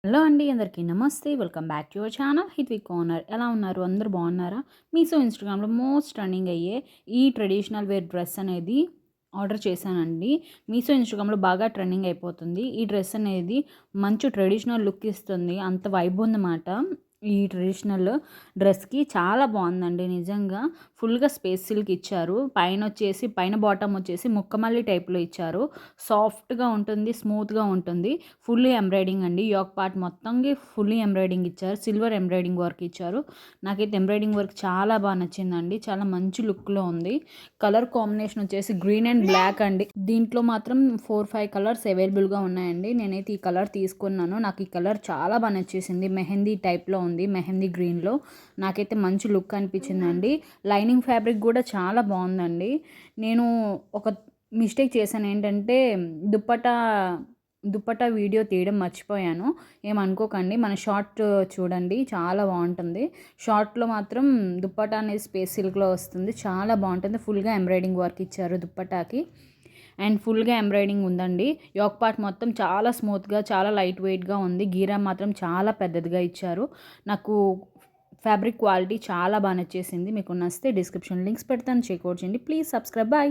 Hello అండి, అందరికీ నమస్తే. Welcome back to your channel Hithvik corner. ఎలా ఉన్నారు? అందరూ బాగున్నారా? మీషో ఇన్స్టాగ్రామ్లో మోస్ట్ రన్నింగ్ అయ్యే ఈ ట్రెడిషనల్ వేర్ డ్రెస్ అనేది ఆర్డర్ చేశానండి. మీషో ఇన్స్టాగ్రామ్లో బాగా ట్రెండింగ్ అయిపోతుంది. ఈ డ్రెస్ అనేది మంచి ట్రెడిషనల్ లుక్ ఇస్తుంది. అంత వైబ్ ఉందన్నమాట. ఈ ట్రెడిషనల్ డ్రెస్కి చాలా బాగుందండి. నిజంగా ఫుల్గా స్పేస్ సిల్క్ ఇచ్చారు. పైన బాటమ్ వచ్చేసి ముక్కమల్లి టైప్లో ఇచ్చారు. సాఫ్ట్గా ఉంటుంది, స్మూత్గా ఉంటుంది. ఫుల్లీ ఎంబ్రాయిడింగ్ అండి. యోక్ పార్ట్ మొత్తంకి ఫుల్లీ ఎంబ్రాయిడింగ్ ఇచ్చారు. సిల్వర్ ఎంబ్రాయిడింగ్ వర్క్ ఇచ్చారు. నాకైతే ఎంబ్రాయిడింగ్ వర్క్ చాలా బాగా నచ్చిందండి. చాలా మంచి లుక్లో ఉంది. కలర్ కాంబినేషన్ వచ్చేసి గ్రీన్ అండ్ బ్లాక్ అండి. దీంట్లో మాత్రం 4-5 కలర్స్ అవైలబుల్గా ఉన్నాయండి. నేనైతే ఈ కలర్ తీసుకున్నాను. నాకు ఈ కలర్ చాలా బాగా నచ్చేసింది. మెహందీ టైప్లో ఉంది, మెహందీ గ్రీన్లో. నాకైతే మంచి లుక్ అనిపించిందండి. లైనింగ్ ఫ్యాబ్రిక్ కూడా చాలా బాగుందండి. నేను ఒక మిస్టేక్ చేశాను. ఏంటంటే దుప్పటా వీడియో తీయడం మర్చిపోయాను. ఏమనుకోకండి. మన షార్ట్ చూడండి, చాలా బాగుంటుంది. షార్ట్లో మాత్రం దుప్పటా అనేది స్పేస్ సిల్క్లో వస్తుంది. చాలా బాగుంటుంది. ఫుల్గా ఎంబ్రాయిడింగ్ వర్క్ ఇచ్చారు దుప్పటాకి. అండ్ ఫుల్గా ఎంబ్రాయిడింగ్ ఉందండి. యోక్ పార్ట్ మొత్తం చాలా స్మూత్గా, చాలా లైట్ వెయిట్గా ఉంది. గీరా మాత్రం చాలా పెద్దదిగా ఇచ్చారు. నాకు ఫ్యాబ్రిక్ క్వాలిటీ చాలా బాగా నచ్చేసింది. మీకు నచ్చితే డిస్క్రిప్షన్ లింక్స్ పెడతాను, చెక్అవుట్ చేయండి. Please subscribe. బాయ్.